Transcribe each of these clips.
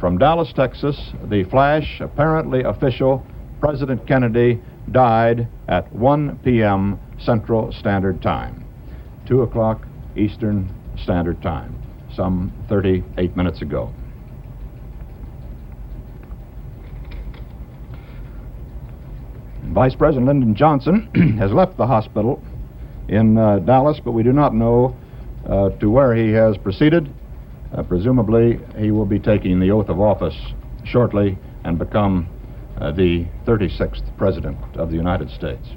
From Dallas, Texas, the flash, apparently official, President Kennedy died at 1 p.m. Central Standard Time, 2 o'clock Eastern Standard Time, some 38 minutes ago. Vice President Lyndon Johnson has left the hospital in Dallas, but we do not know to where he has proceeded. Presumably, he will be taking the oath of office shortly and become the 36th President of the United States.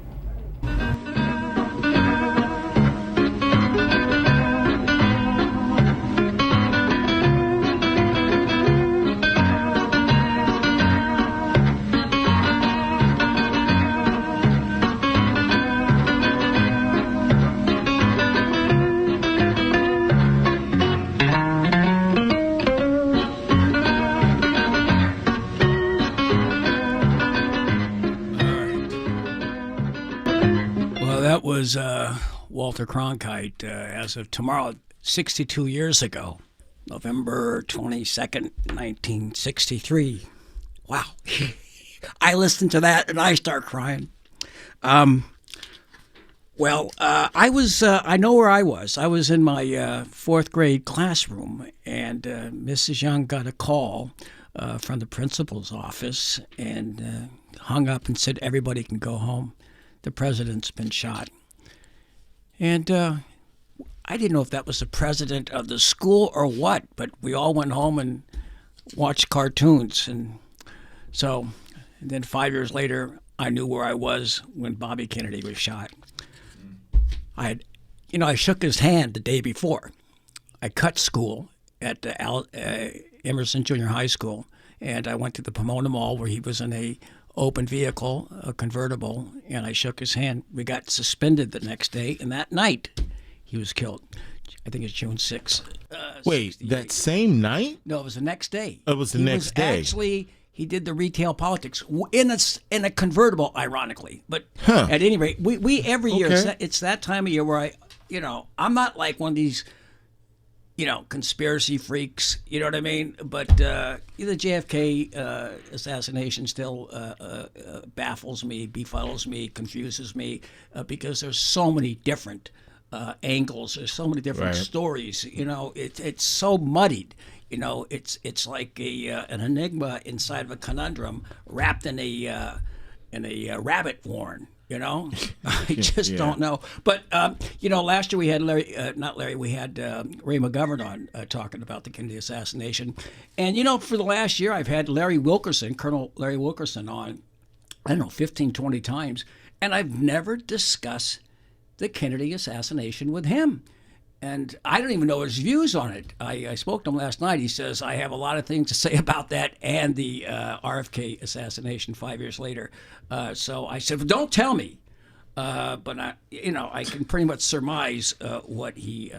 Was Walter Cronkite, as of tomorrow, 62 years ago, November 22nd, 1963. Wow. I listened to that and I start crying. I know where I was. I was in my fourth grade classroom, and Mrs. Young got a call from the principal's office and hung up and said, everybody can go home. The president's been shot. And I didn't know if that was the president of the school or what, but we all went home and watched cartoons. And then 5 years later, I knew where I was when Bobby Kennedy was shot. I shook his hand the day before. I cut school at Emerson Junior High School, and I went to the Pomona Mall where he was in a open vehicle, a convertible, and I shook his hand. We got suspended the next day, and that night he was killed. I think it's June 6th. Wait, that same night? No, it was the next day. It was the next day. Actually, he did the retail politics in a convertible, ironically. But at any rate, we every year, it's that time of year where I'm not like one of these, conspiracy freaks, you know what I mean? But the JFK assassination still baffles me, befuddles me, confuses me, because there's so many different angles. There's so many different stories. It's so muddied. It's like an enigma inside of a conundrum wrapped in a rabbit warren. I just don't know. But, last year we had Ray McGovern on talking about the Kennedy assassination. And, for the last year I've had Colonel Larry Wilkerson on, 15, 20 times. And I've never discussed the Kennedy assassination with him. And I don't even know his views on it. I spoke to him last night. He says, I have a lot of things to say about that and the RFK assassination 5 years later. So I said, well, don't tell me. But I can pretty much surmise what he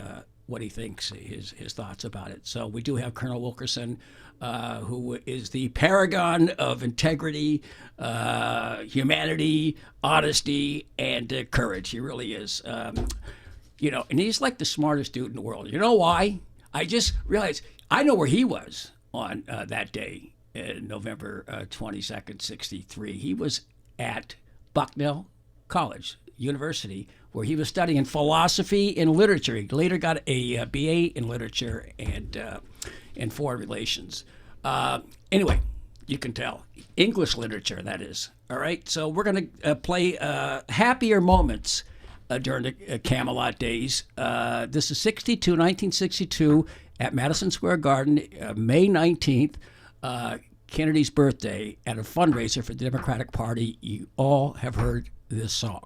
thinks, his thoughts about it. So we do have Colonel Wilkerson, who is the paragon of integrity, humanity, honesty, and courage. He really is. And he's like the smartest dude in the world. You know why? I just realized I know where he was on that day, November 22nd, 63. He was at Bucknell College, University, where he was studying philosophy and literature. He later got a BA in literature and foreign relations. Anyway, you can tell. English literature, that is. All right, so we're going to play Happier Moments during the Camelot days. This is 1962 at Madison Square Garden, May 19th, Kennedy's birthday, at a fundraiser for the Democratic Party. You all have heard this song.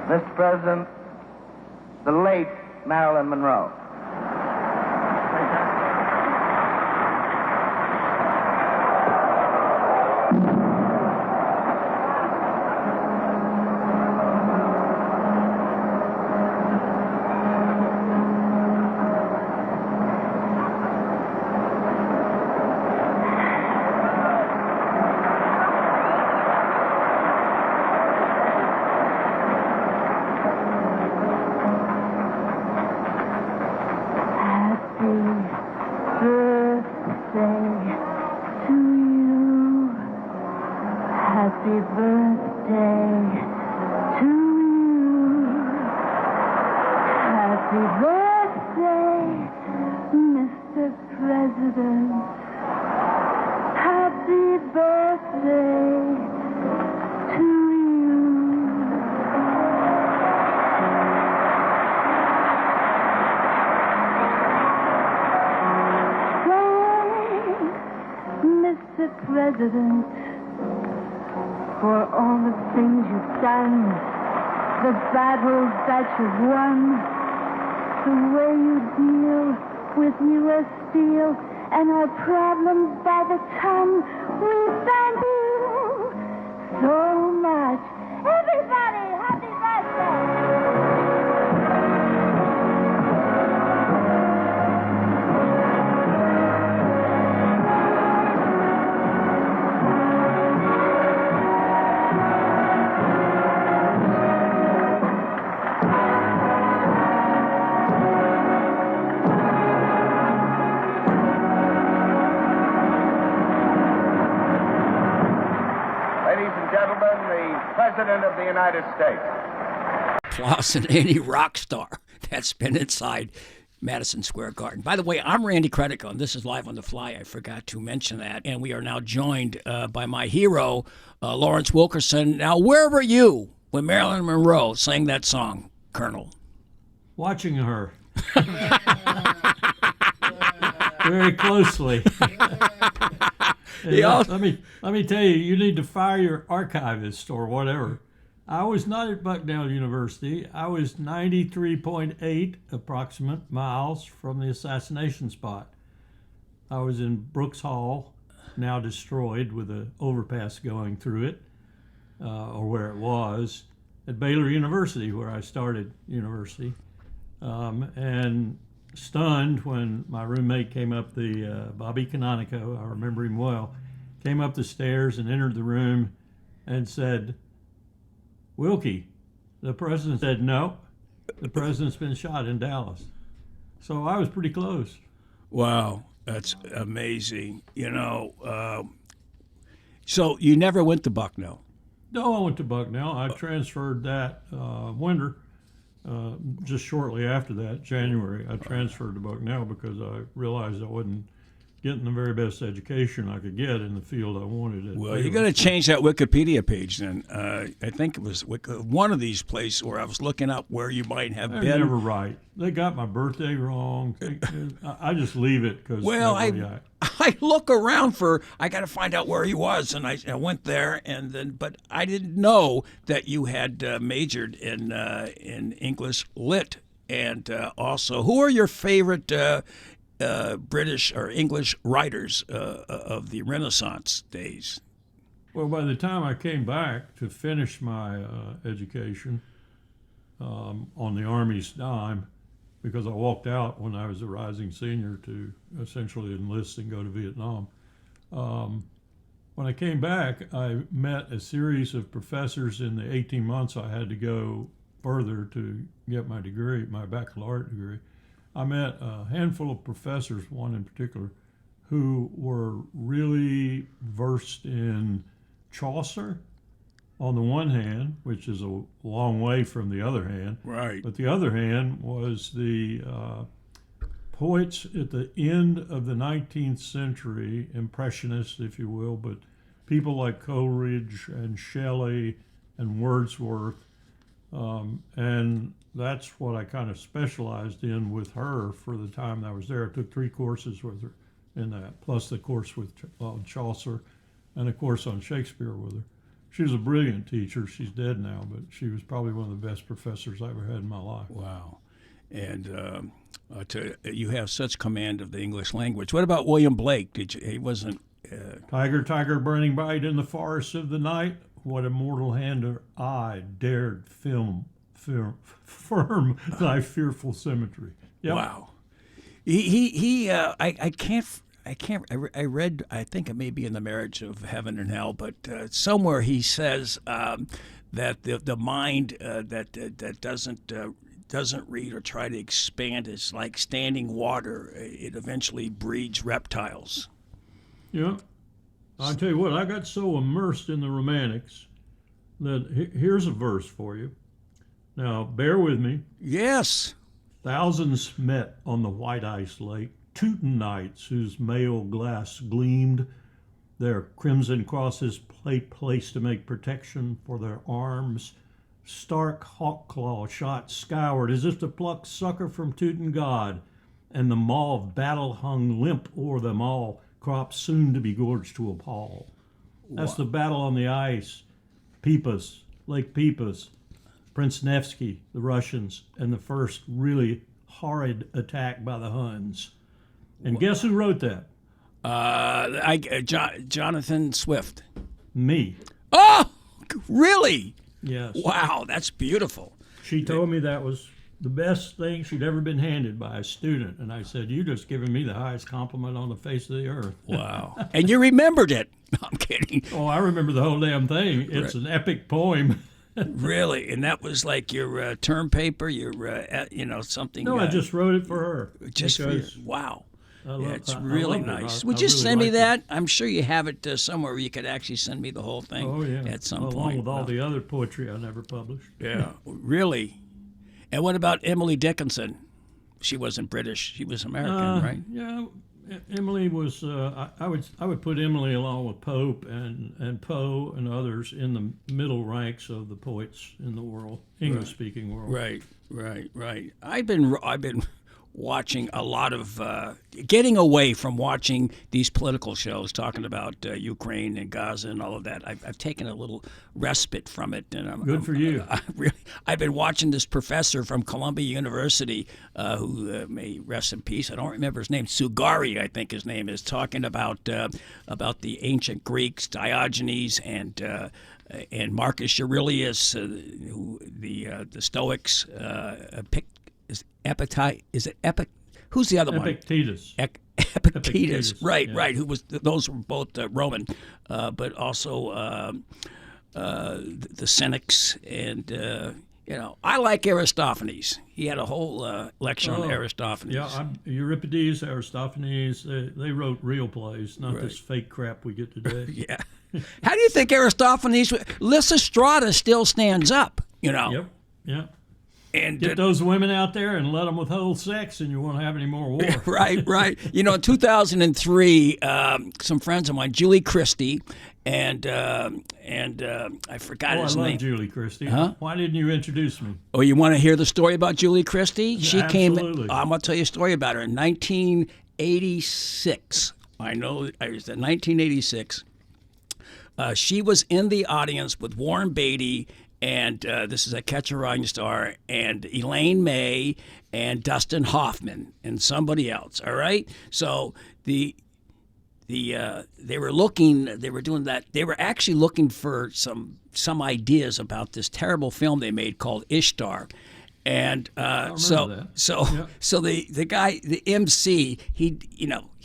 Mr. President, the late Marilyn Monroe. birthday, Mr. President. Happy birthday to you. Thanks, Mr. President, for all the things you've done, the battles that you've won, the way you deal with U.S. Steel and our problems by the ton. We thank you so much. Everybody, happy birthday! President of the United States. Applause and any rock star that's been inside Madison Square Garden. By the way, I'm Randy Credico, and this is Live on the Fly. I forgot to mention that. And we are now joined by my hero, Lawrence Wilkerson. Now, where were you when Marilyn Monroe sang that song, Colonel? Watching her. Very closely. Let me tell you, you need to fire your archivist or whatever. I was not at Bucknell University. I was 93.8 approximate miles from the assassination spot. I was in Brooks Hall, now destroyed with an overpass going through it, or where it was, at Baylor University, where I started university. And stunned when my roommate came up Bobby Canonico, I remember him well, came up the stairs and entered the room and said, "Wilkie, the president." Said, "No, the president's been shot in Dallas." So I was pretty close. Wow, that's amazing. You know, so you never went to Bucknell? No, I went to Bucknell. I transferred that winter. Just shortly after that, January, I transferred to Bucknell because I realized I wasn't getting the very best education I could get in the field I wanted. Well, you got to change that Wikipedia page then. I think it was one of these places where I was looking up where you might have They're been. Never right. They got my birthday wrong. I just leave it because. Well, I look around I got to find out where he was, and I went there, but I didn't know that you had majored in English Lit, and also, who are your favorite British or English writers of the Renaissance days? Well, by the time I came back to finish my education on the Army's dime, because I walked out when I was a rising senior to essentially enlist and go to Vietnam. When I came back, I met a series of professors in the 18 months I had to go further to get my degree, my baccalaureate degree. I met a handful of professors, one in particular, who were really versed in Chaucer on the one hand, which is a long way from the other hand. Right. But the other hand was the poets at the end of the 19th century, impressionists, if you will, but people like Coleridge and Shelley and Wordsworth. And that's what I kind of specialized in with her for the time that I was there. I took 3 courses with her in that, plus the course with Chaucer and a course on Shakespeare with her. She was a brilliant teacher. She's dead now, but she was probably one of the best professors I ever had in my life. Wow. And you have such command of the English language. What about William Blake? He wasn't... Tiger, tiger, burning bright in the forests of the night, what a mortal hand or eye dared firm thy fearful symmetry. Yep. Wow. I read, I think it may be in The Marriage of Heaven and Hell, but somewhere he says that the mind that doesn't read or try to expand is like standing water. It eventually breeds reptiles. Yeah. I'll tell you what, I got so immersed in the Romantics that here's a verse for you. Now, bear with me. Yes. Thousands met on the white ice lake, Teuton knights whose mail glass gleamed, their crimson crosses placed to make protection for their arms. Stark hawk-claw shot skyward as if to pluck succor from Teuton god, and the maw of battle hung limp o'er them all, crops soon to be gorged to a pall. That's the battle on the ice. Peepas, Lake Peepas, Prince Nevsky, the Russians, and the first really horrid attack by the Huns. And guess who wrote that? Jonathan Swift. Me. Oh, really? Yes. Wow, that's beautiful. She told me that was the best thing she'd ever been handed by a student. And I said, you just given me the highest compliment on the face of the earth. Wow. And you remembered it. No, I'm kidding. Oh, I remember the whole damn thing. It's an epic poem. Really? And that was like your term paper, your, something. No, I just wrote it for her. Just for because you. Wow. I Really love it. nice. I Would you really send me liked it. that? I'm sure you have it somewhere where you could actually send me the whole thing Oh, yeah. at some Along point. with all the other poetry I never published. Yeah, really. And what about Emily Dickinson? She wasn't British. She was American, right? Yeah, Emily was. I would put Emily along with Pope and Poe and others in the middle ranks of the poets in the world, English-speaking world. Right. I've been watching a lot of getting away from watching these political shows talking about Ukraine and Gaza and all of that. I've taken a little respite from it, and Good for you. I've been watching this professor from Columbia University who may rest in peace. I don't remember his name. Sugari, I think his name is, talking about the ancient Greeks, Diogenes and Marcus Aurelius, the Stoics, who's the other one? Epictetus. Epictetus, right, yeah. right. Those were both Roman, but also the Cynics, and I like Aristophanes. He had a whole lecture on Aristophanes. Yeah, Euripides, Aristophanes. They wrote real plays, not this fake crap we get today. Yeah. How do you think Aristophanes? Lysistrata still stands up. Yep. And Get those women out there and let them withhold sex, and you won't have any more war. Right. In 2003, some friends of mine, Julie Christie, and I forgot his I love name. Julie Christie. Huh? Why didn't you introduce me? Oh, you want to hear the story about Julie Christie? She absolutely. I'm going to tell you a story about her. In 1986, I know it was in 1986, she was in the audience with Warren Beatty, and this is a Catch a Rising Star, and Elaine May, and Dustin Hoffman, and somebody else. All right, so they were doing that. They were actually looking for some ideas about this terrible film they made called Ishtar. And so the guy, the MC, he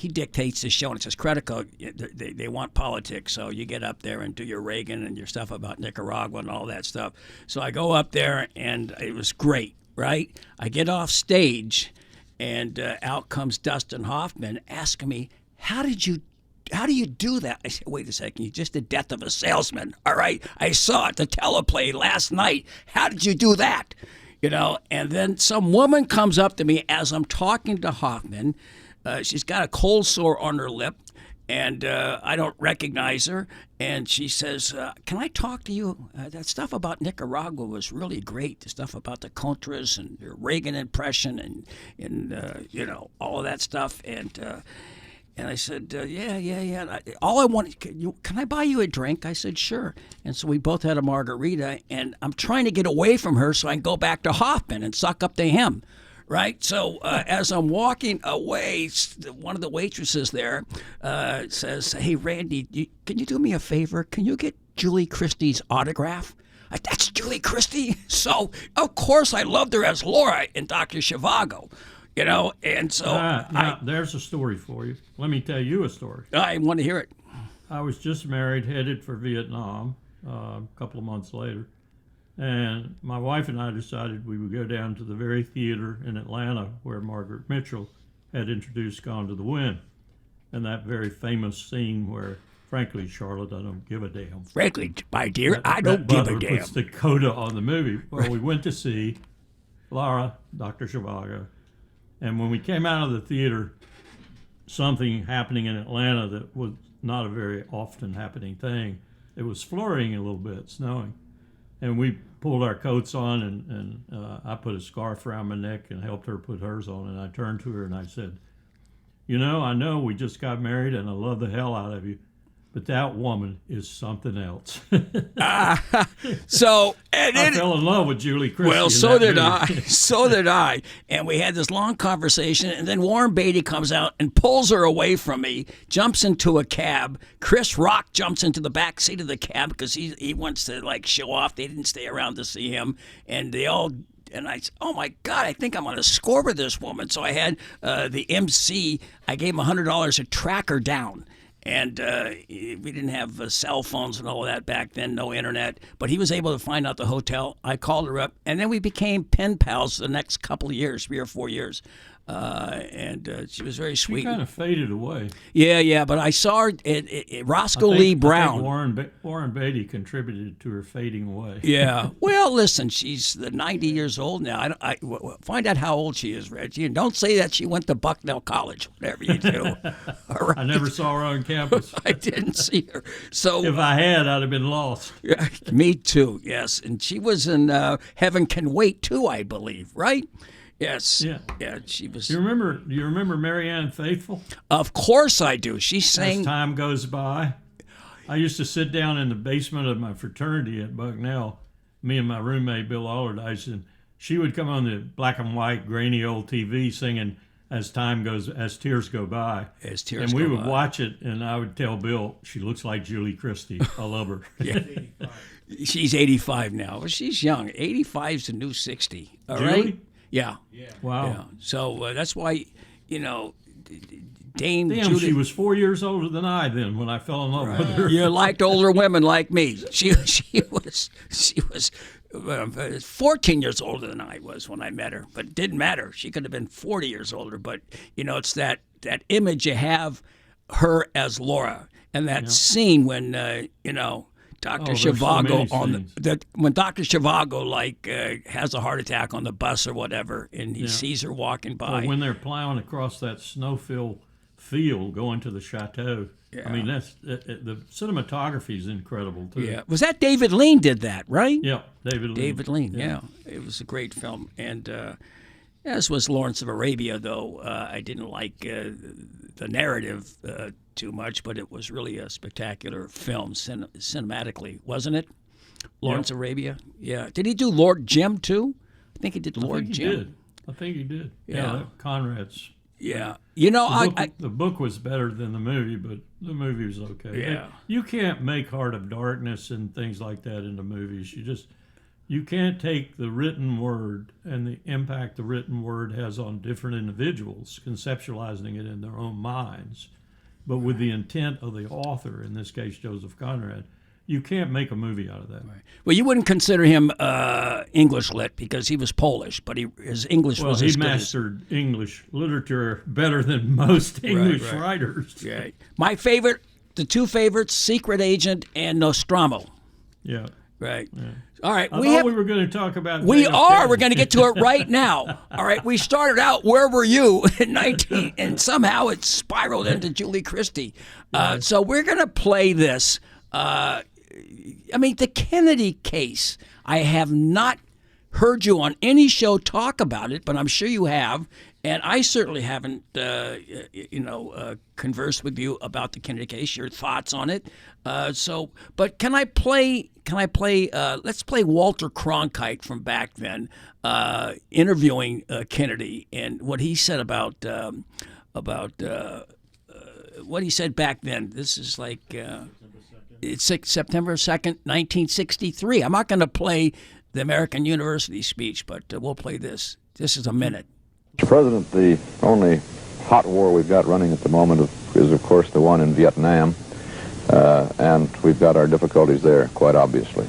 dictates the show, and it says Credico. They want politics, so you get up there and do your Reagan and your stuff about Nicaragua and all that stuff. So I go up there, and it was great, right? I get off stage, and out comes Dustin Hoffman asking me, how do you do that? I said, wait a second, you just the death of a salesman, all right? I saw it, the teleplay last night. How did you do that? And then some woman comes up to me as I'm talking to Hoffman. She's got a cold sore on her lip, and I don't recognize her. And she says, can I talk to you? That stuff about Nicaragua was really great, the stuff about the Contras and your Reagan impression and all of that stuff. And I said, yeah. All I want, can I buy you a drink? I said, sure. And so we both had a margarita, and I'm trying to get away from her so I can go back to Hoffman and suck up to him, right? So as I'm walking away, one of the waitresses there says, hey, Randy, can you do me a favor? Can you get Julie Christie's autograph? That's Julie Christie? So, of course, I loved her as Laura in Dr. Zhivago. And so there's a story for you. Let me tell you a story. I want to hear it. I was just married, headed for Vietnam a couple of months later, and my wife and I decided we would go down to the very theater in Atlanta where Margaret Mitchell had introduced Gone to the Wind, and that very famous scene where, frankly, Charlotte, I don't give a damn. Frankly, my dear, I don't give a damn. Puts the coda on the movie. Well, we went to see Laura, Dr. Zhivago. And when we came out of the theater, something happening in Atlanta that was not a very often happening thing. It was flurrying a little bit, snowing. And we pulled our coats on, and I put a scarf around my neck and helped her put hers on. And I turned to her and I said, you know, I know we just got married and I love the hell out of you, but that woman is something else. So I fell in love with Julie Christie. Well, so did I. So did I. And we had this long conversation, and then Warren Beatty comes out and pulls her away from me, jumps into a cab. Chris Rock jumps into the back seat of the cab because he wants to, like, show off. They didn't stay around to see him. And they all... And I said, oh, my God, I think I'm on a score with this woman. So I had the MC, I gave him $100 to track her down. And we didn't have cell phones and all of that back then, no internet. But he was able to find out the hotel. I called her up, and then we became pen pals the next couple of years, 3 or 4 years. And she was very sweet. She kind of faded away. Yeah, but I saw her Roscoe Lee Brown. I think Warren Beatty contributed to her fading away. Yeah. Well, listen, she's 90 years old now. Find out how old she is, Reggie. And don't say that she went to Bucknell College, whatever you do. All right? I never saw her on campus. I didn't see her. So if I had, I'd have been lost. Yeah, me too, yes. And she was in Heaven Can Wait, too, I believe, right? Yes. Yeah, she was. Do you remember Marianne Faithfull? Of course I do. She sang. As time goes by, I used to sit down in the basement of my fraternity at Bucknell, me and my roommate Bill Allardyce, and she would come on the black and white grainy old TV singing As Tears Go By. As Tears And we Go would By. watch it, and I would tell Bill, she looks like Julie Christie. I love her. Yeah. She's 85 now. Well, she's young. 85's the new 60. All Julie? right? Yeah. Wow. Yeah. So that's why, Dame Damn, Judy. she was 4 years older than I then when I fell in love with her. You liked older women like me. She was 14 years older than I was when I met her, but it didn't matter. She could have been 40 years older. But it's that image you have her as Laura, and that scene when Dr. Zhivago when Dr. Zhivago has a heart attack on the bus or whatever, and he sees her walking by. Or when they're plowing across that snow-filled field going to the chateau. Yeah. I mean, the cinematography is incredible too. Yeah, was that David Lean did that, right? Yeah, David Lean. David Lean, yeah. It was a great film, and as was Lawrence of Arabia. Though I didn't like the narrative too much, but it was really a spectacular film cinematically, wasn't it? Lawrence of Arabia. Yeah. Did he do Lord Jim too? I think he did Lord Jim. I think he did. Yeah. Conrad's. Yeah. The book was better than the movie, but the movie was okay. Yeah. You can't make Heart of Darkness and things like that into movies. You can't take the written word and the impact the written word has on different individuals, conceptualizing it in their own minds, but with the intent of the author, in this case Joseph Conrad. You can't make a movie out of that. Right. Well, you wouldn't consider him English lit because he was Polish, but his English was as good. Well, he mastered English literature better than most English writers. Right. My favorite, the two favorites, Secret Agent and Nostromo. Yeah. Right. Yeah. All right. We were going to talk about. We are. We're going to get to it right now. All right. We started out. Where were you in 19? And somehow it spiraled into Julie Christie. So we're going to play this. The Kennedy case. I have not heard you on any show talk about it, but I'm sure you have. And I certainly haven't, conversed with you about the Kennedy case. Your thoughts on it. But can I play? Let's play Walter Cronkite from back then, interviewing Kennedy and what he said about what he said back then. This is like it's September 2nd, 1963. I'm not going to play the American University speech, but we'll play this. This is a minute. Mr. President, the only hot war we've got running at the moment is, of course, the one in Vietnam, and we've got our difficulties there, quite obviously.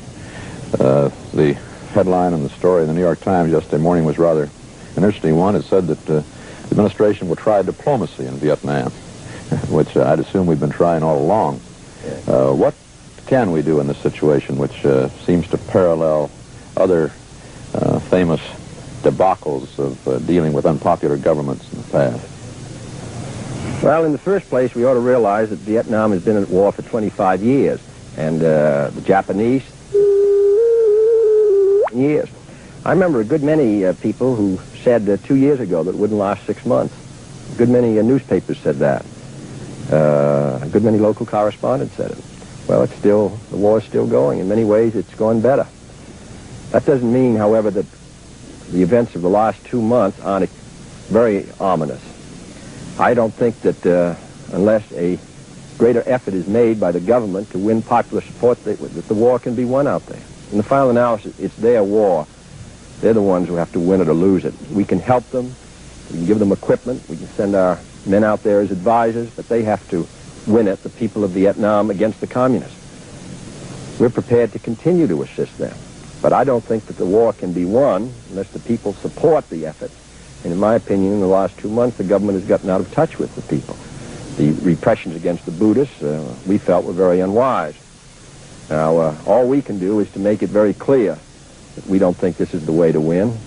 The headline and the story in the New York Times yesterday morning was rather an interesting one. It said that the administration will try diplomacy in Vietnam, which I'd assume we've been trying all along. What can we do in this situation, which seems to parallel other famous debacles of dealing with unpopular governments in the past? Well, in the first place, we ought to realize that Vietnam has been at war for 25 years, and the Japanese, years. I remember a good many people who said 2 years ago that it wouldn't last 6 months. A good many newspapers said that. A good many local correspondents said it. Well, the war is still going. In many ways, it's going better. That doesn't mean, however, that the events of the last 2 months aren't very ominous. I don't think that unless a greater effort is made by the government to win popular support, that the war can be won out there. In the final analysis, it's their war. They're the ones who have to win it or lose it. We can help them. We can give them equipment. We can send our men out there as advisors, but they have to win it, the people of Vietnam, against the communists. We're prepared to continue to assist them. But I don't think that the war can be won unless the people support the effort. And in my opinion, in the last 2 months, the government has gotten out of touch with the people. The repressions against the Buddhists, we felt, were very unwise. Now, all we can do is to make it very clear that we don't think this is the way to win.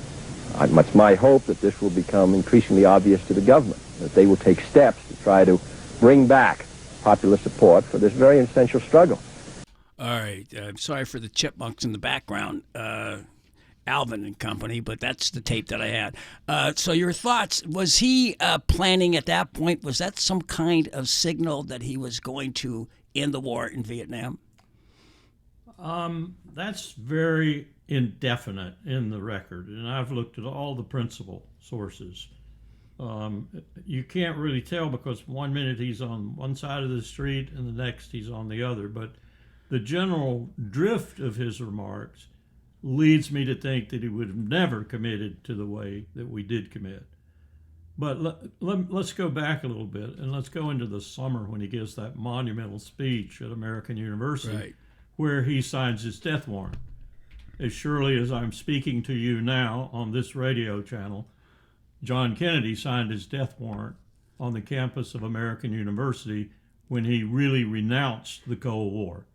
It's my hope that this will become increasingly obvious to the government, that they will take steps to try to bring back popular support for this very essential struggle. All right. I'm sorry for the chipmunks in the background, Alvin and company, but that's the tape that I had. So your thoughts, was he planning at that point, was that some kind of signal that he was going to end the war in Vietnam? That's very indefinite in the record, and I've looked at all the principal sources. You can't really tell because 1 minute he's on one side of the street and the next he's on the other, but the general drift of his remarks leads me to think that he would have never committed to the way that we did commit. But let's go back a little bit, and let's go into the summer when he gives that monumental speech at American University, right, where he signs his death warrant. As surely as I'm speaking to you now on this radio channel, John Kennedy signed his death warrant on the campus of American University when he really renounced the Cold War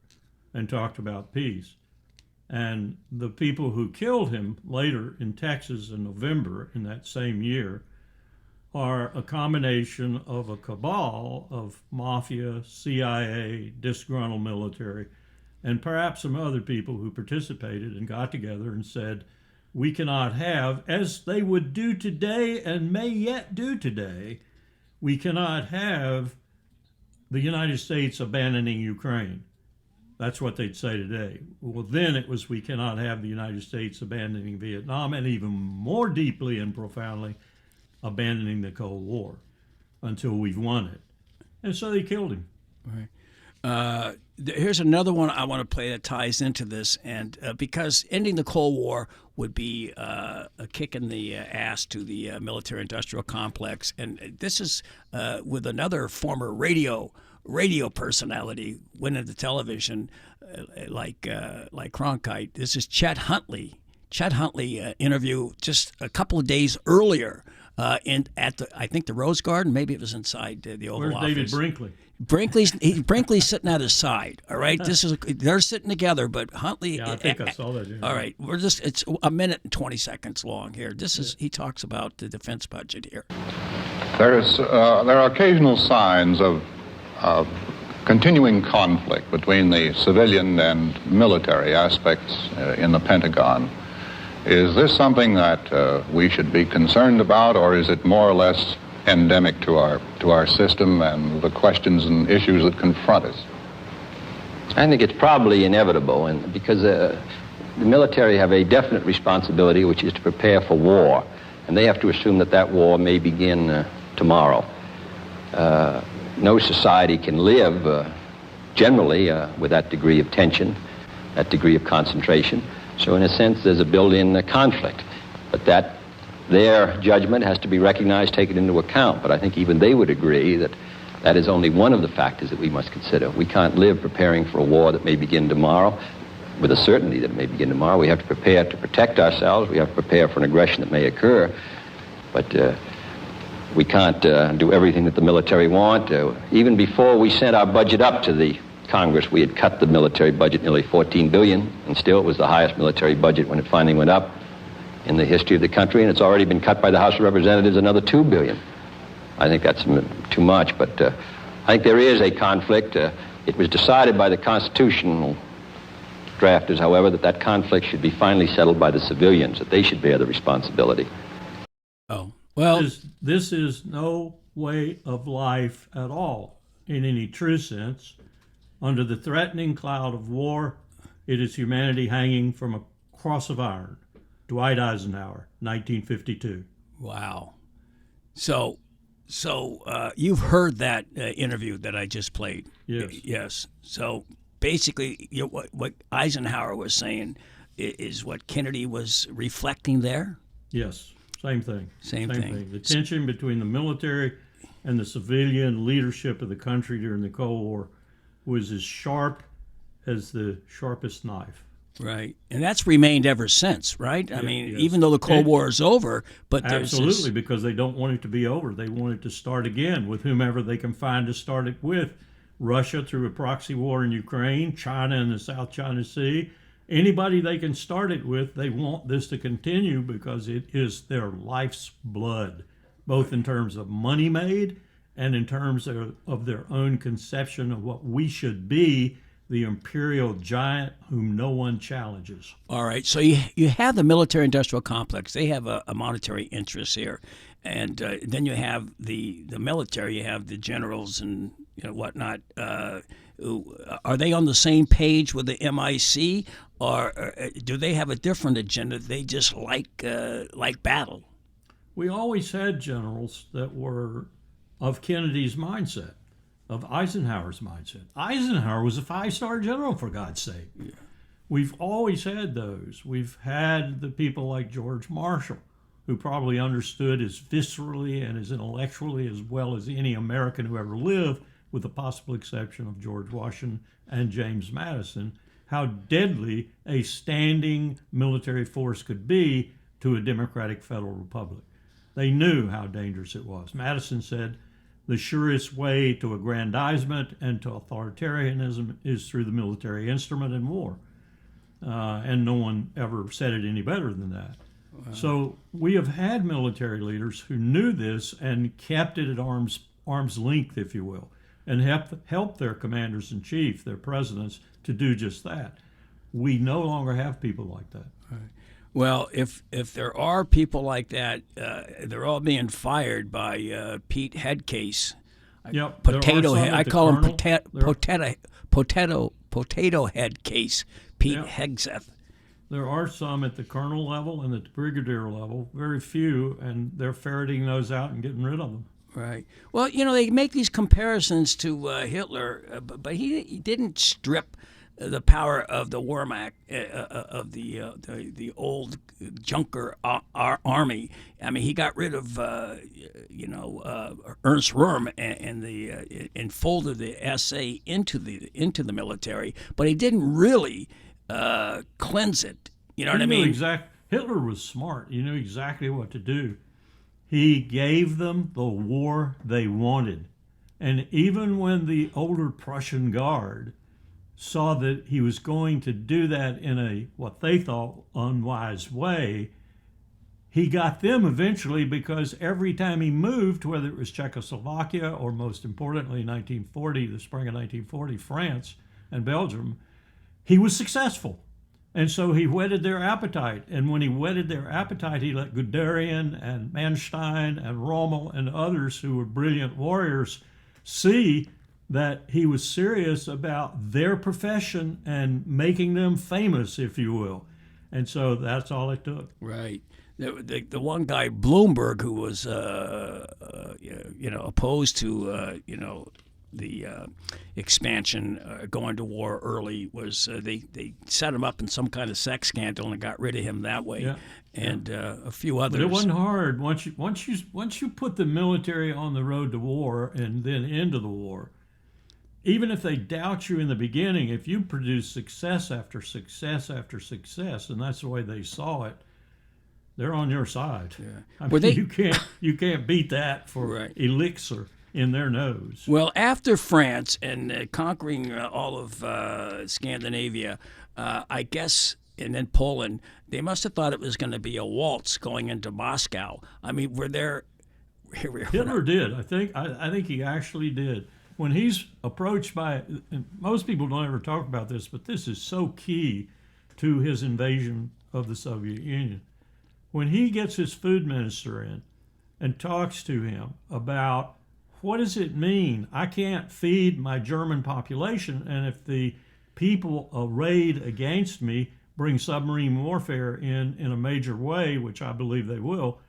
and talked about peace. And the people who killed him later in Texas in November in that same year are a combination of a cabal of mafia, CIA, disgruntled military, and perhaps some other people who participated and got together and said, we cannot have, as they would do today and may yet do today, we cannot have the United States abandoning Ukraine. That's what they'd say today. Well, then it was, we cannot have the United States abandoning Vietnam, and even more deeply and profoundly, abandoning the Cold War until we've won it. And so they killed him. Right. Here's another one I want to play that ties into this, and because ending the Cold War would be a kick in the ass to the military-industrial complex, and this is with another former radio personality went into television, like Cronkite. This is Chet Huntley. Chet Huntley interview just a couple of days earlier at the Rose Garden. Maybe it was inside the Oval Office. Where's David Brinkley? Brinkley's sitting at his side. All right, they're sitting together, but Huntley. Yeah, I think I saw that. Yeah. All right, it's a minute and 20 seconds long here. He talks about the defense budget here. There are occasional signs of continuing conflict between the civilian and military aspects in the Pentagon. Is this something that we should be concerned about, or is it more or less endemic to our system and the questions and issues that confront us? I think it's probably inevitable, and because the military have a definite responsibility, which is to prepare for war, and they have to assume that war may begin tomorrow. No society can live generally with that degree of tension, that degree of concentration. So in a sense, there's a built-in conflict. But their judgment has to be recognized, taken into account. But I think even they would agree that that is only one of the factors that we must consider. We can't live preparing for a war that may begin tomorrow with a certainty that it may begin tomorrow. We have to prepare to protect ourselves. We have to prepare for an aggression that may occur. But we can't do everything that the military want. Even before we sent our budget up to the Congress, we had cut the military budget nearly $14 billion, and still it was the highest military budget when it finally went up in the history of the country, and it's already been cut by the House of Representatives another $2 billion. I think that's too much, but I think there is a conflict. It was decided by the constitutional drafters, however, that conflict should be finally settled by the civilians, that they should bear the responsibility. Oh, well, this is no way of life at all in any true sense. Under the threatening cloud of war, it is humanity hanging from a cross of iron. Dwight Eisenhower, 1952. Wow. So you've heard that interview that I just played. Yes. Yes. So basically, what Eisenhower was saying is what Kennedy was reflecting there. Yes. Same thing. Same thing. The tension between the military and the civilian leadership of the country during the Cold War was as sharp as the sharpest knife. Right. And that's remained ever since, right? I mean, yes. even though the Cold War is over, but there's absolutely, because they don't want it to be over. They want it to start again with whomever they can find to start it with. Russia through a proxy war in Ukraine, China in the South China Sea. Anybody they can start it with, they want this to continue because it is their life's blood, both in terms of money made and in terms of their own conception of what we should be, the imperial giant whom no one challenges. All right. So you have the military-industrial complex. They have a monetary interest here. And then you have the military. You have the generals and whatnot. Are they on the same page with the MIC, or do they have a different agenda? They just like battle. We always had generals that were of Kennedy's mindset, of Eisenhower's mindset. Eisenhower was a 5-star general, for God's sake. Yeah. We've always had those. We've had the people like George Marshall, who probably understood as viscerally and as intellectually as well as any American who ever lived, with the possible exception of George Washington and James Madison, how deadly a standing military force could be to a democratic federal republic. They knew how dangerous it was. Madison said, the surest way to aggrandizement and to authoritarianism is through the military instrument in war. And no one ever said it any better than that. Wow. So we have had military leaders who knew this and kept it at arm's length, if you will, and helped their commanders-in-chief, their presidents, to do just that. We no longer have people like that. Right. Well, if there are people like that, they're all being fired by Pete Headcase. Yep. Potato head. I call him potato head case. Pete Hegseth. There are some at the colonel level and at the brigadier level, very few, and they're ferreting those out and getting rid of them. Right. Well, they make these comparisons to Hitler, but he didn't strip the power of the Wehrmacht, of the old Junker army. I mean, he got rid of Ernst Röhm and folded the SA into the military, but he didn't really cleanse it. You know what I mean? Hitler was smart. He knew exactly what to do. He gave them the war they wanted. And even when the older Prussian Guard saw that he was going to do that in a, what they thought, unwise way, he got them eventually, because every time he moved, whether it was Czechoslovakia or most importantly 1940, the spring of 1940, France and Belgium, he was successful. And so he whetted their appetite. And when he whetted their appetite, he let Guderian and Manstein and Rommel and others who were brilliant warriors see that he was serious about their profession and making them famous, if you will. And so that's all it took. Right. The one guy, Bloomberg, who was opposed to the expansion, going to war early, was they set him up in some kind of sex scandal and got rid of him that way. Yeah. And a few others. But it wasn't hard once you put the military on the road to war and then into the war. Even if they doubt you in the beginning, if you produce success after success after success, and that's the way they saw it, they're on your side. Yeah. I mean, you can't beat that for elixir in their nose. Well, after France and conquering all of Scandinavia, I guess and then Poland, they must have thought it was going to be a waltz going into Moscow. I mean, were there... Hitler did. I think he actually did. When he's approached by, and most people don't ever talk about this, but this is so key to his invasion of the Soviet Union. When he gets his food minister in and talks to him about what does it mean? I can't feed my German population, and if the people arrayed against me bring submarine warfare in a major way, which I believe they will,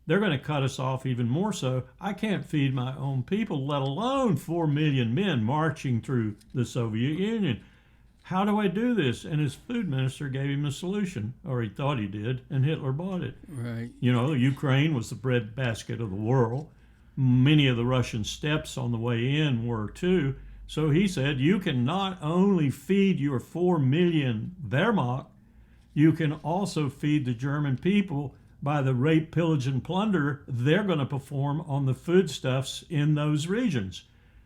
they're going to cut us off even more so. I can't feed my own people, let alone 4 million men marching through the Soviet Union. How do I do this? And his food minister gave him a solution, or he thought he did, and Hitler bought it. Right. You know, Ukraine was the breadbasket of the world. Many of the Russian steppes on the way in were too. So he said, you can not only feed your 4 million Wehrmacht, you can also feed the German people by the rape, pillage, and plunder they're going to perform on the foodstuffs in those regions.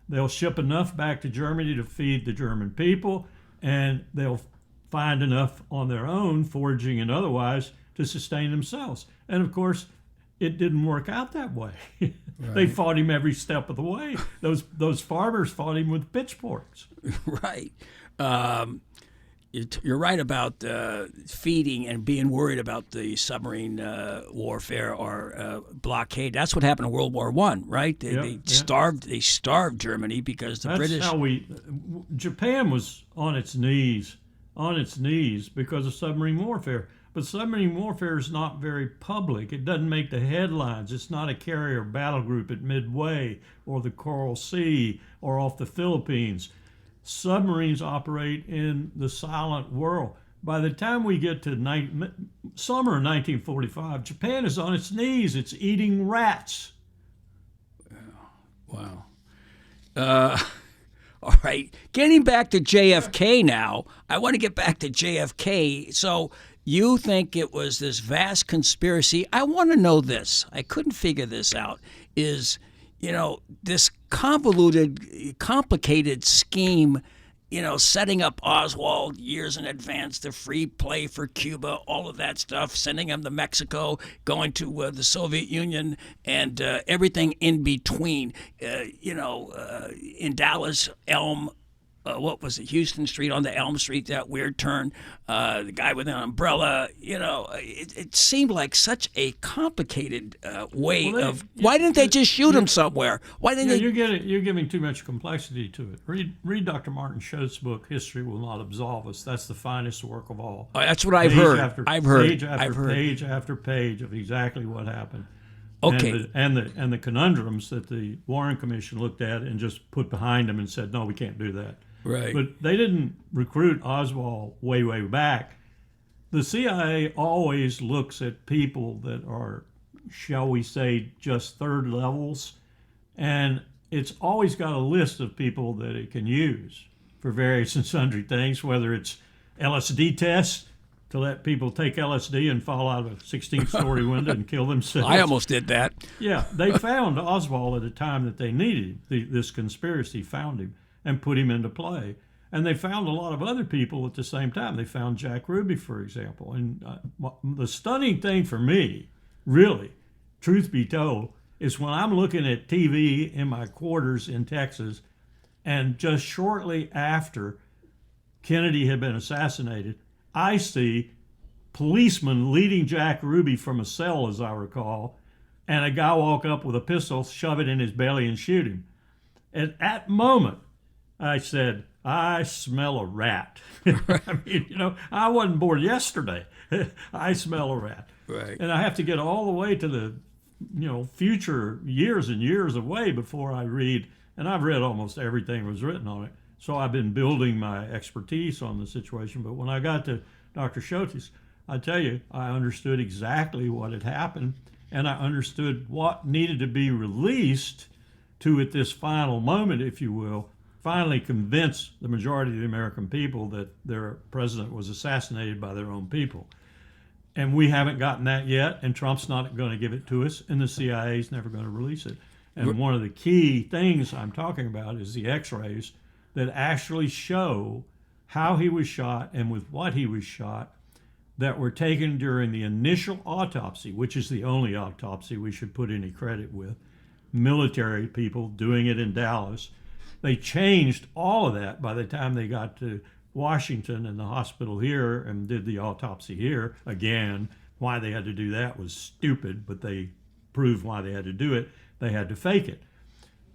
They'll ship enough back to Germany to feed the German people, and they'll find enough on their own, foraging and otherwise, to sustain themselves. And of course, it didn't work out that way. Right. They fought him every step of the way. Those farmers fought him with pitchforks. Right. You're right about feeding and being worried about the submarine warfare or blockade. That's what happened in World War I, right? They starved Germany because the British. That's how Japan was on its knees because of submarine warfare. But submarine warfare is not very public. It doesn't make the headlines. It's not a carrier battle group at Midway or the Coral Sea or off the Philippines. Submarines operate in the silent world. By the time we get to summer of 1945, Japan is on its knees. It's eating rats. Wow. All right. Getting back to JFK now, I want to get back to JFK. So you think it was this vast conspiracy. I want to know this. I couldn't figure this out. Is, this convoluted, complicated scheme, setting up Oswald years in advance, the free play for Cuba, all of that stuff, sending him to Mexico, going to the Soviet Union, and everything in between. In Dallas, Elm, what was it, Houston Street on the Elm Street, that weird turn, the guy with an umbrella, it seemed like such a complicated way of, why didn't they just shoot him somewhere? Why didn't they? You're giving too much complexity to it. Read Dr. Martin Schott's book, History Will Not Absolve Us. That's the finest work of all. That's what I've heard. Page after page of exactly what happened. Okay. And the conundrums that the Warren Commission looked at and just put behind them and said, no, we can't do that. Right. But they didn't recruit Oswald way, way back. The CIA always looks at people that are, shall we say, just third levels, and it's always got a list of people that it can use for various and sundry things, whether it's LSD tests to let people take LSD and fall out of a 16-story window and kill themselves. I almost did that. Yeah, they found Oswald at a time that they needed. This conspiracy found him and put him into play. And they found a lot of other people at the same time. They found Jack Ruby, for example. And the stunning thing for me, really, truth be told, is when I'm looking at TV in my quarters in Texas, and just shortly after Kennedy had been assassinated, I see policemen leading Jack Ruby from a cell, as I recall, and a guy walk up with a pistol, shove it in his belly, and shoot him. At that moment, I said, I smell a rat. I mean, I wasn't born yesterday. I smell a rat. Right. And I have to get all the way to the, future years and years away before I read. And I've read almost everything that was written on it. So I've been building my expertise on the situation. But when I got to Dr. Schott's, I tell you, I understood exactly what had happened. And I understood what needed to be released to, at this final moment, if you will, finally convince the majority of the American people that their president was assassinated by their own people. And we haven't gotten that yet, and Trump's not going to give it to us, and the CIA's never going to release it. And one of the key things I'm talking about is the x-rays that actually show how he was shot and with what he was shot. that were taken during the initial autopsy, which is the only autopsy we should put any credit with, military people doing it in Dallas. They changed all of that by the time they got to Washington and the hospital here and did the autopsy here. Again, why they had to do that was stupid, but they proved why they had to do it. They had to fake it.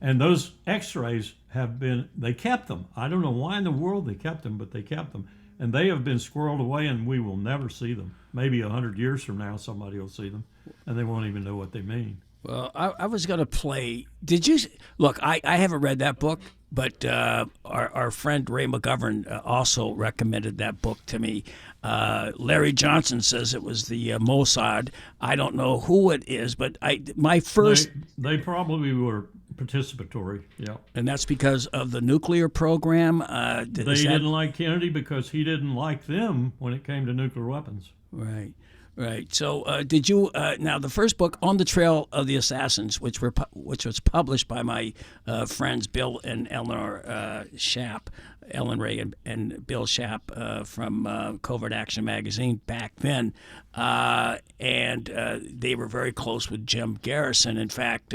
And those x-rays they kept them. I don't know why in the world they kept them, but they kept them. And they have been squirreled away, and we will never see them. Maybe 100 years from now, somebody will see them, and they won't even know what they mean. Well, I was going to play. Did you look? I haven't read that book, but our friend Ray McGovern also recommended that book to me. Larry Johnson says it was the Mossad. I don't know who it is, but my first. They probably were participatory, yeah. And that's because of the nuclear program? They didn't like Kennedy because he didn't like them when it came to nuclear weapons. Right. Right. So, did you now the first book, On the Trail of the Assassins, which was published by my friends Bill and Eleanor Schaap, Ellen Ray and Bill Schaap from Covert Action magazine back then, and they were very close with Jim Garrison. In fact.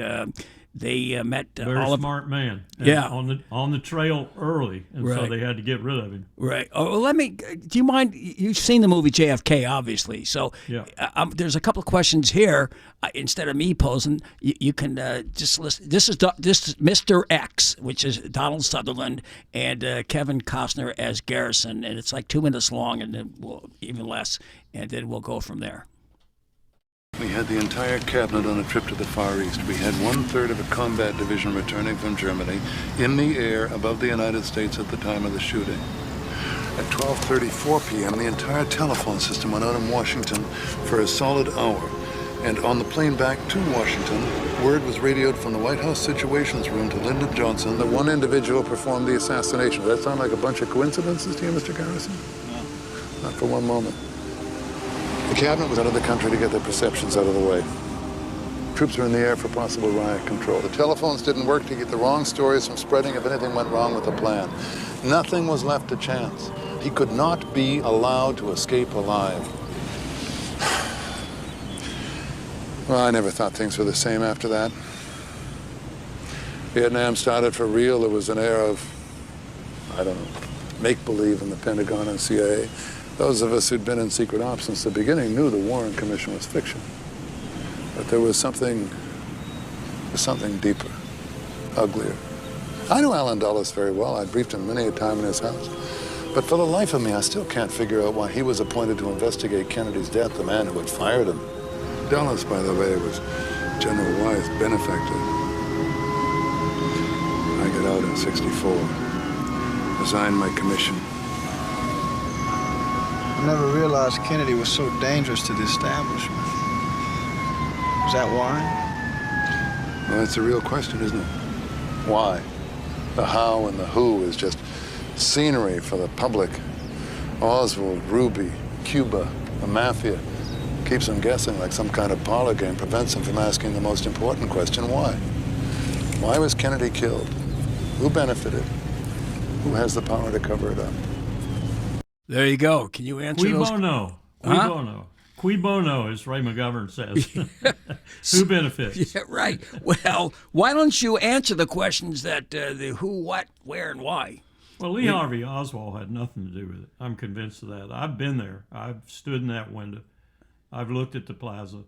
They met very smart man. And yeah, on the trail early, and right. So they had to get rid of him. Right. Oh, let me. Do you mind? You've seen the movie JFK, obviously. So yeah. There's a couple of questions here. Instead of me posing, you can just listen. This is Mr. X, which is Donald Sutherland, and Kevin Costner as Garrison, and it's like 2 minutes long, and then even less, and then we'll go from there. We had the entire cabinet on a trip to the Far East. We had 1/3 of a combat division returning from Germany in the air above the United States at the time of the shooting. At 12:34 p.m., the entire telephone system went out in Washington for a solid hour. And on the plane back to Washington, word was radioed from the White House Situations Room to Lyndon Johnson that one individual performed the assassination. Does that sound like a bunch of coincidences to you, Mr. Garrison? No. Not for one moment. The cabinet was out of the country to get their perceptions out of the way. Troops were in the air for possible riot control. The telephones didn't work to keep the wrong stories from spreading if anything went wrong with the plan. Nothing was left to chance. He could not be allowed to escape alive. Well, I never thought things were the same after that. Vietnam started for real. There was an air of, I don't know, make-believe in the Pentagon and CIA. Those of us who'd been in secret ops since the beginning knew the Warren Commission was fiction. But there was something deeper, uglier. I knew Allen Dulles very well. I'd briefed him many a time in his house. But for the life of me, I still can't figure out why he was appointed to investigate Kennedy's death, the man who had fired him. Dulles, by the way, was General Wyeth's benefactor. I got out in '64, resigned my commission. I never realized Kennedy was so dangerous to the establishment. Is that why? Well, that's a real question, isn't it? Why? The how and the who is just scenery for the public. Oswald, Ruby, Cuba, the mafia. Keeps them guessing like some kind of parlor game, prevents them from asking the most important question, why? Why was Kennedy killed? Who benefited? Who has the power to cover it up? There you go. Can you answer those? Cui bono. Cui bono. Cui bono, as Ray McGovern says. Who benefits? Yeah, right. Well, why don't you answer the questions that the who, what, where, and why? Well, Lee Harvey Oswald had nothing to do with it. I'm convinced of that. I've been there. I've stood in that window. I've looked at the plaza.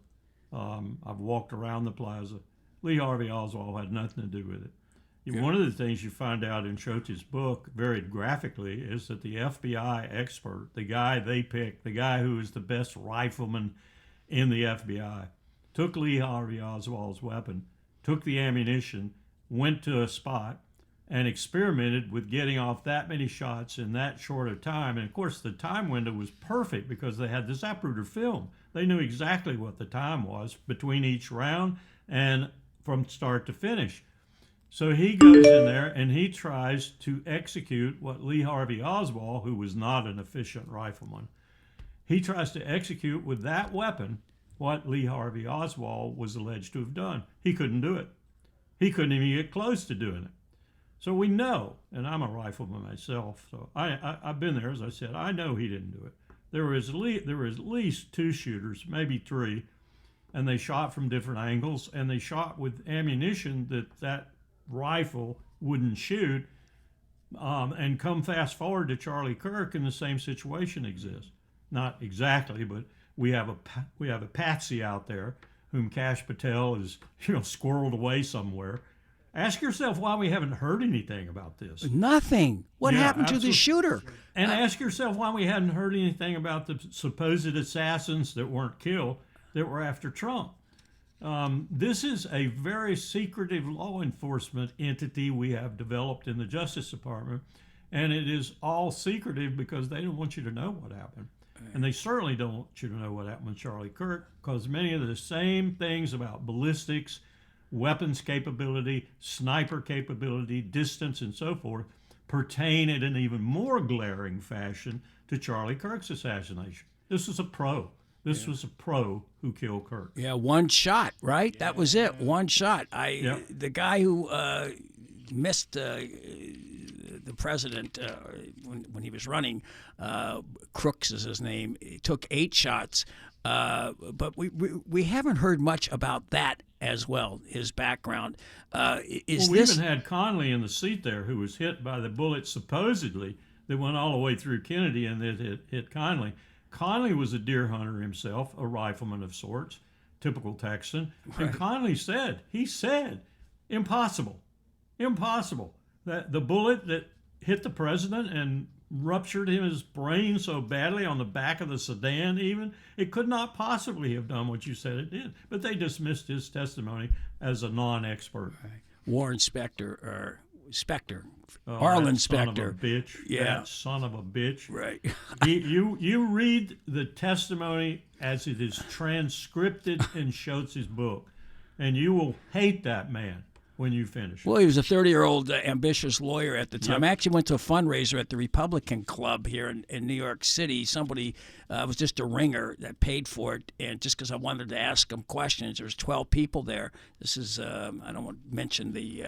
I've walked around the plaza. Lee Harvey Oswald had nothing to do with it. Yeah. One of the things you find out in Schultz's book, very graphically, is that the FBI expert, the guy they picked, the guy who was the best rifleman in the FBI, took Lee Harvey Oswald's weapon, took the ammunition, went to a spot, and experimented with getting off that many shots in that short a time. And of course, the time window was perfect because they had the Zapruder film. They knew exactly what the time was between each round and from start to finish. So he goes in there and he tries to execute what Lee Harvey Oswald, who was not an efficient rifleman, he tries to execute with that weapon what Lee Harvey Oswald was alleged to have done. He couldn't do it. He couldn't even get close to doing it. So we know, and I'm a rifleman myself, so I've been there, as I said, I know he didn't do it. there were at least 2 shooters, maybe 3, and they shot from different angles, and they shot with ammunition that rifle wouldn't shoot. And come fast forward to Charlie Kirk, and the same situation exists. Not exactly, but we have a patsy out there whom Kash Patel is squirreled away somewhere. Ask yourself why we haven't heard anything about this. Nothing. What happened to the shooter? And ask yourself why we hadn't heard anything about the supposed assassins that weren't killed that were after Trump. This is a very secretive law enforcement entity we have developed in the Justice Department, and it is all secretive because they don't want you to know what happened. And they certainly don't want you to know what happened with Charlie Kirk, because many of the same things about ballistics, weapons capability, sniper capability, distance, and so forth pertain in an even more glaring fashion to Charlie Kirk's assassination. This was a pro. This was a pro who killed Kirk. Yeah, one shot, right? Yeah. That was it, one shot. The guy who missed the president when he was running, Crooks is his name, he took 8 shots. But we haven't heard much about that as well, his background. We even had Conley in the seat there who was hit by the bullet supposedly that went all the way through Kennedy and that hit Conley. Conley was a deer hunter himself, a rifleman of sorts, typical Texan. Right. And Conley said, impossible. That the bullet that hit the president and ruptured his brain so badly on the back of the sedan even, it could not possibly have done what you said it did. But they dismissed his testimony as a non-expert. Right. Warren Spector, Arlen Spector. Son of a bitch. Yeah. That son of a bitch. Right. you read the testimony as it is transcribed in Schultz's book, and you will hate that man when you finish. Well, he was a 30-year-old ambitious lawyer at the time. Yep. I actually went to a fundraiser at the Republican Club here in New York City. Somebody was just a ringer that paid for it, and just because I wanted to ask him questions, there was 12 people there. This is I don't want to mention the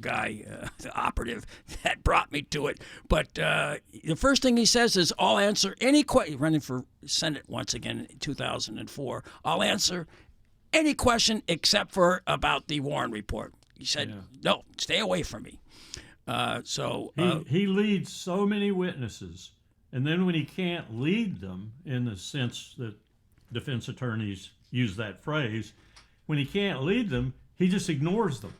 guy, the operative that brought me to it, but the first thing he says is, "I'll answer any question." Running for Senate once again in 2004. "I'll answer any question except for about the Warren report." He said, "No, stay away from me." He leads so many witnesses, and then when he can't lead them, in the sense that defense attorneys use that phrase, when he can't lead them, he just ignores them,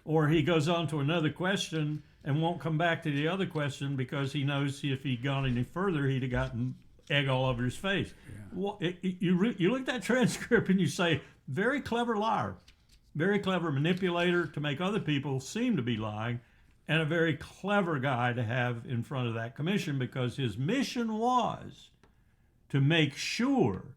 or he goes on to another question and won't come back to the other question because he knows if he'd gone any further, he'd have gotten egg all over his face. Yeah. You look at that transcript and you say, very clever liar. Very clever manipulator to make other people seem to be lying, and a very clever guy to have in front of that commission, because his mission was to make sure,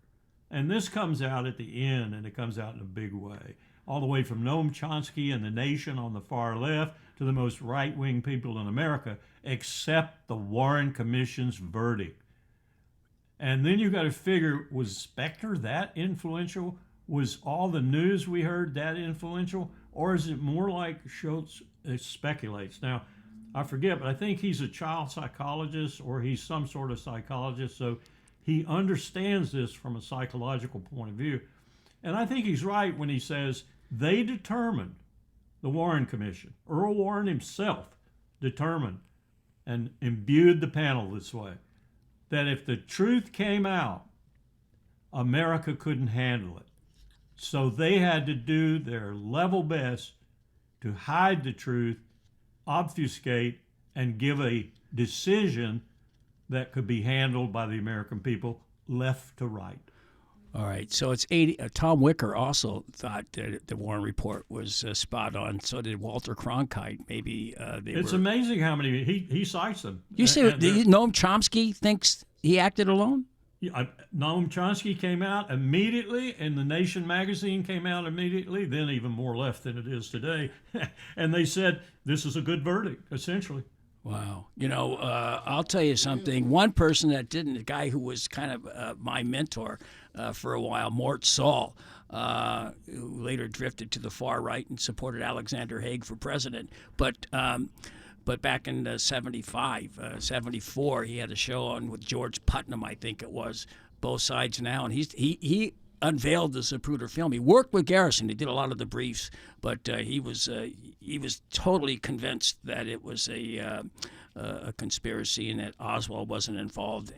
and this comes out at the end, and it comes out in a big way, all the way from Noam Chomsky and the Nation on the far left to the most right-wing people in America, accept the Warren Commission's verdict. And then you've got to figure, was Spector that influential? Was all the news we heard that influential? Or is it more like Schultz speculates? Now, I forget, but I think he's a child psychologist, or he's some sort of psychologist, so he understands this from a psychological point of view. And I think he's right when he says they determined, the Warren Commission, Earl Warren himself determined and imbued the panel this way, that if the truth came out, America couldn't handle it. So they had to do their level best to hide the truth, obfuscate, and give a decision that could be handled by the American people left to right. All right, so it's 80. Tom Wicker also thought that the Warren report was spot on. So did Walter Cronkite. Maybe it's amazing how many he cites them. You say Noam Chomsky thinks he acted alone? Noam Chomsky came out immediately, and the Nation magazine came out immediately, then even more left than it is today. And they said, this is a good verdict, essentially. Wow. I'll tell you something. one person that didn't, a guy who was kind of my mentor for a while, Mort Saul, who later drifted to the far right and supported Alexander Haig for president. But back in 75, 74, he had a show on with George Putnam, I think it was, Both Sides Now, and he unveiled the Zapruder film. He worked with Garrison. He did a lot of the briefs, but he was totally convinced that it was a conspiracy and that Oswald wasn't involved.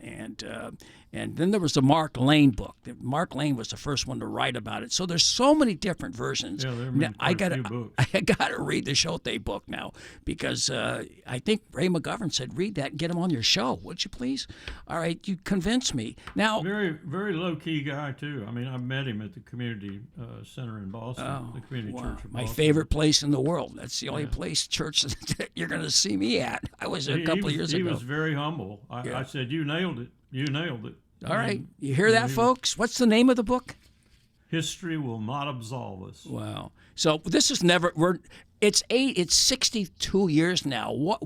And then there was the Mark Lane book. Mark Lane was the first one to write about it. So there's so many different versions. Yeah, there have been quite a few books. I gotta read the Scholte book now because I think Ray McGovern said read that and get him on your show, would you please? All right, you convinced me. Now, very very low key guy too. I mean, I met him at the community center in Boston, the community church of Boston. My favorite place in the world. That's the only place church that you're going to see me at. I was there a couple of years ago. He was very humble. I said, "You nailed it. You nailed it." All right, you hear that, folks? What's the name of the book? History Will Not Absolve Us. Wow. So this is never. It's 62 years now.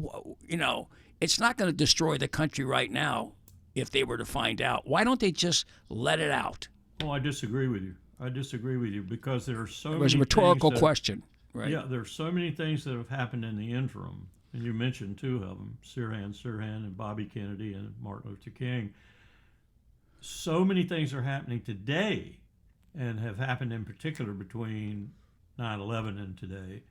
It's not going to destroy the country right now if they were to find out. Why don't they just let it out? Oh, I disagree with you. Because there are so many. It was a rhetorical question, right? Yeah, there are so many things that have happened in the interim, and you mentioned two of them: Sirhan, and Bobby Kennedy, and Martin Luther King. So many things are happening today, and have happened in particular between 9/11 and today,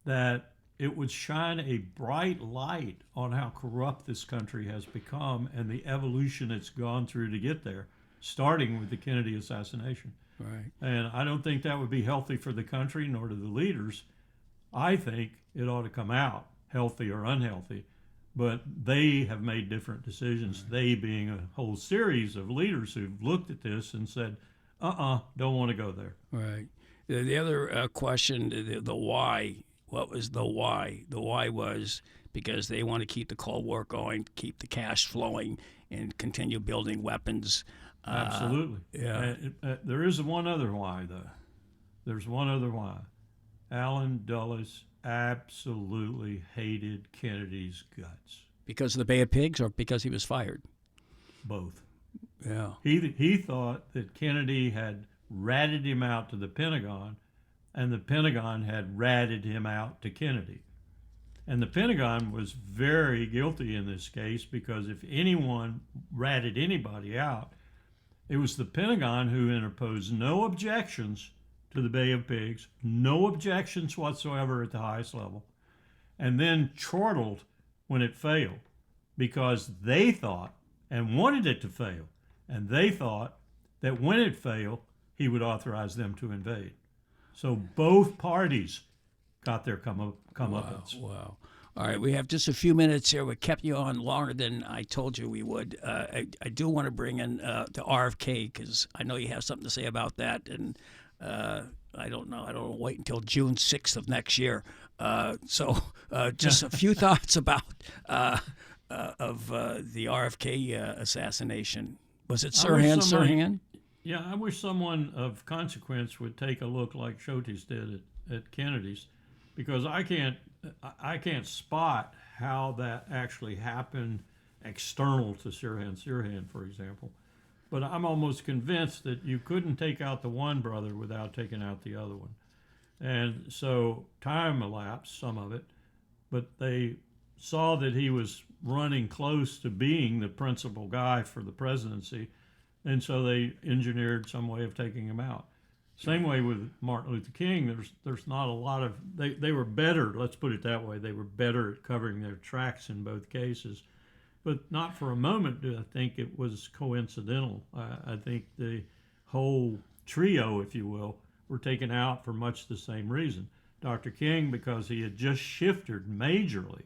that it would shine a bright light on how corrupt this country has become and the evolution it's gone through to get there, starting with the Kennedy assassination. Right. And I don't think that would be healthy for the country, nor to the leaders. I think it ought to come out, healthy or unhealthy. But they have made different decisions, right. They being a whole series of leaders who've looked at this and said, don't want to go there. Right. The other question, the why, what was the why? The why was because they want to keep the Cold War going, keep the cash flowing, and continue building weapons. Absolutely. Yeah. There is one other why, though. There's one other why. Allen Dulles absolutely hated Kennedy's guts. Because of the Bay of Pigs or because he was fired? Both. Yeah. He thought that Kennedy had ratted him out to the Pentagon, and the Pentagon had ratted him out to Kennedy. And the Pentagon was very guilty in this case because if anyone ratted anybody out, it was the Pentagon who interposed no objections to the Bay of Pigs, no objections whatsoever at the highest level, and then chortled when it failed because they thought and wanted it to fail, and they thought that when it failed, he would authorize them to invade. So both parties got their comeuppance. Wow. All right, we have just a few minutes here. We kept you on longer than I told you we would. I do want to bring in the RFK because I know you have something to say about that, and I don't know. I don't want to wait until June 6th of next year. So just a few thoughts about the RFK assassination. Was it Sirhan? Yeah, I wish someone of consequence would take a look like Schultes did at Kennedy's, because I can't spot how that actually happened external to Sirhan, for example. But I'm almost convinced that you couldn't take out the one brother without taking out the other one. And so time elapsed, some of it, but they saw that he was running close to being the principal guy for the presidency, and so they engineered some way of taking him out. Same way with Martin Luther King. There's not a lot of they were better. Let's put it that way. They were better at covering their tracks in both cases, but not for a moment do I think it was coincidental. I think the whole trio, if you will, were taken out for much the same reason. Dr. King, because he had just shifted majorly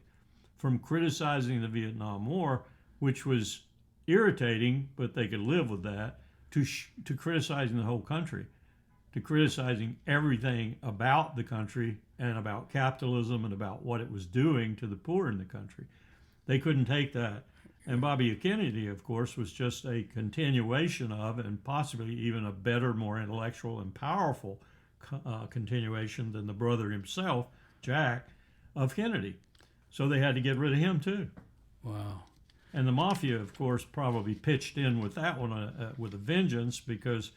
from criticizing the Vietnam War, which was irritating, but they could live with that, to criticizing the whole country, to criticizing everything about the country and about capitalism and about what it was doing to the poor in the country. They couldn't take that. And Bobby Kennedy, of course, was just a continuation of, and possibly even a better, more intellectual and powerful continuation than the brother himself, Jack, of Kennedy. So they had to get rid of him too. Wow. And the mafia, of course, probably pitched in with that one with a vengeance, because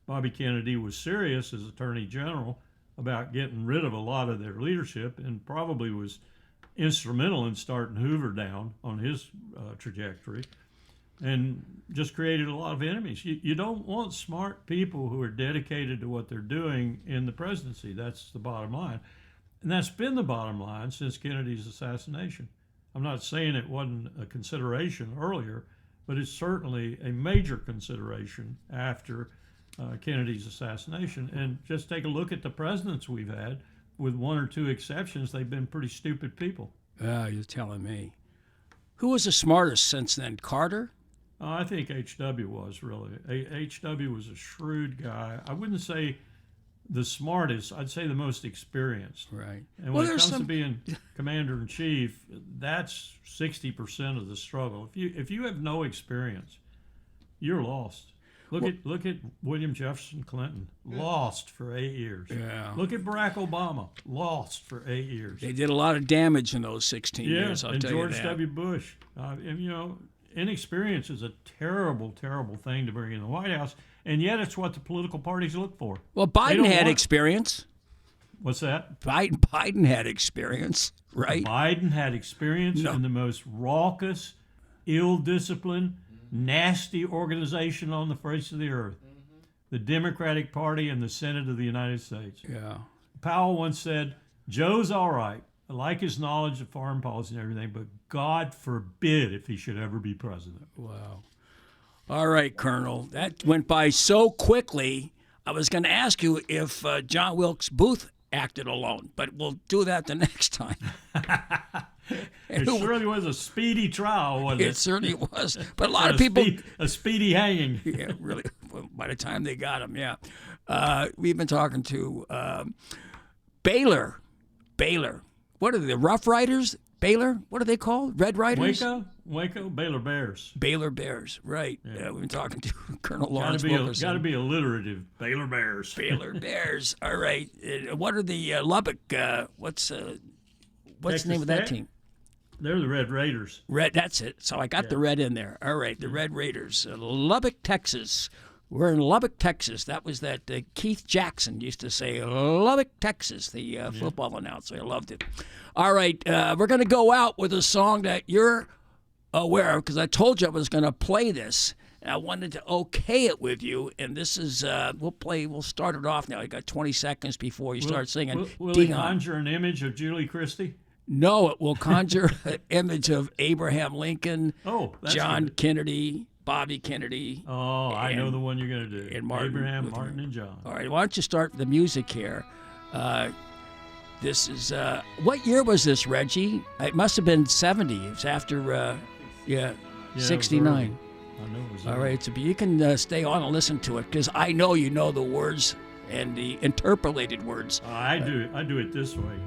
Bobby Kennedy was serious as Attorney General about getting rid of a lot of their leadership, and probably was instrumental in starting Hoover down on his trajectory, and just created a lot of enemies. You don't want smart people who are dedicated to what they're doing in the presidency. That's the bottom line. And that's been the bottom line since Kennedy's assassination. I'm not saying it wasn't a consideration earlier, but it's certainly a major consideration after Kennedy's assassination. And just take a look at the presidents we've had. With one or two exceptions, they've been pretty stupid people. You're telling me. Who was the smartest since then? Carter? I think H.W. was, really. H.W. was a shrewd guy. I wouldn't say the smartest. I'd say the most experienced. Right. And when it comes to being commander-in-chief, that's 60% of the struggle. If you have no experience, you're lost. Look at William Jefferson Clinton, lost for 8 years. Yeah. Look at Barack Obama, lost for 8 years. They did a lot of damage in those 16 years, I'll tell you that. And George W. Bush. And, you know, inexperience is a terrible, terrible thing to bring in the White House, and yet it's what the political parties look for. Well, Biden had experience. What's that? Biden had experience, right? Biden had experience in the most raucous, ill-disciplined, nasty organization on the face of the earth, the Democratic Party and the Senate of the United States. Yeah. Powell once said, Joe's all right. I like his knowledge of foreign policy and everything, but God forbid if he should ever be president. Wow. All right, Colonel. That went by so quickly. I was going to ask you if John Wilkes Booth acted alone, but we'll do that the next time. It certainly was a speedy trial, wasn't it? It certainly was. But a lot of people... A speedy hanging. Yeah, really. By the time they got him, yeah. We've been talking to Baylor. What are they, the Rough Riders? Baylor? What are they called? Red Riders? Waco, Baylor Bears. Baylor Bears, right. Yeah. We've been talking to Colonel Lawrence Wilkerson. Got to be alliterative. Baylor Bears. Baylor Bears. All right. What are the Lubbock? What's the name of that team? They're the Red Raiders. Red. That's it. So I got the red in there. All right. The Red Raiders. Lubbock, Texas. We're in Lubbock, Texas. That was that Keith Jackson used to say, Lubbock, Texas, the football announcer. I loved it. All right. We're going to go out with a song that you're aware of because I told you I was going to play this. And I wanted to okay it with you. And this is, we'll start it off now. You got 20 seconds before you start singing. Will it conjure an image of Julie Christie? No, it will conjure an image of Abraham Lincoln, John Kennedy, Bobby Kennedy. Oh, I know the one you're going to do. And Abraham, Martin, and John. All right, why don't you start the music here? This is, what year was this, Reggie? It must have been 70. It's after, 69. I know it was all right, so you can stay on and listen to it because I know you know the words and the interpolated words. I do it this way.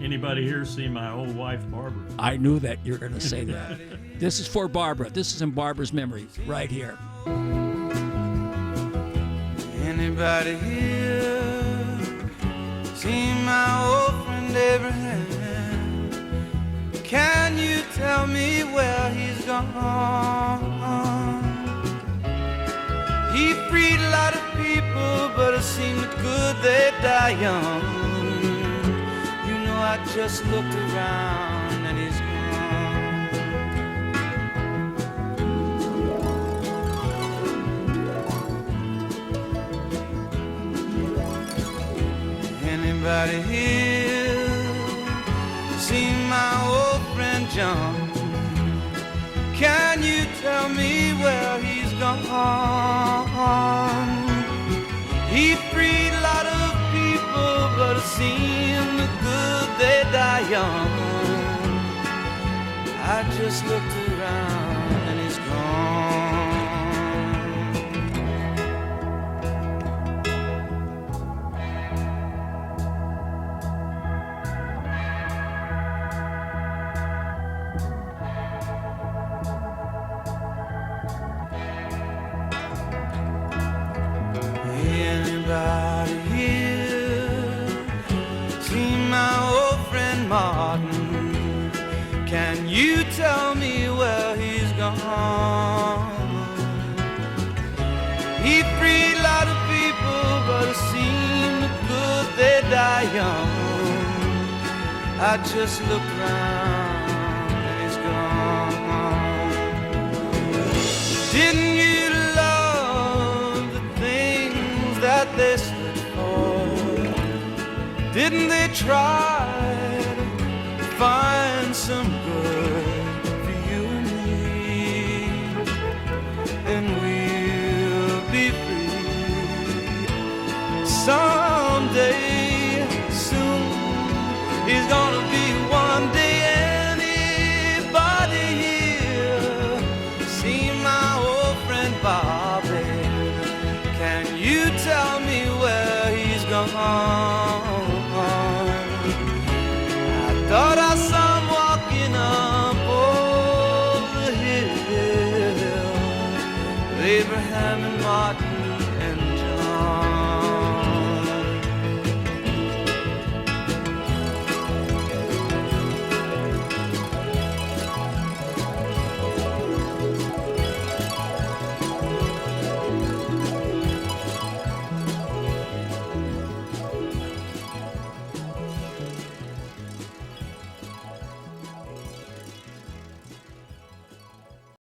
Anybody here see my old wife, Barbara? I knew that you were going to say that. This is for Barbara. This is in Barbara's memory, right here. Anybody here see my old friend Abraham? Can you tell me where he's gone? He freed a lot of people, but it seemed good they die young. I just looked around and he's gone. Anybody here see my old friend John? Can you tell me where he's gone? He freed a lot of people, but it seemed good they die young. I just looked around and he's gone. Anybody here see my old friend Martin? Can you tell me where he's gone? He freed a lot of people, I just looked around and he's gone. Didn't you love the things that they stood for? Didn't they try to find some good for you and me? And we'll be free someday. He's gonna be one day. Anybody here see my old friend Bobby? Can you tell me where he's gone? I thought I saw him walking up over the hill with Abraham and Martin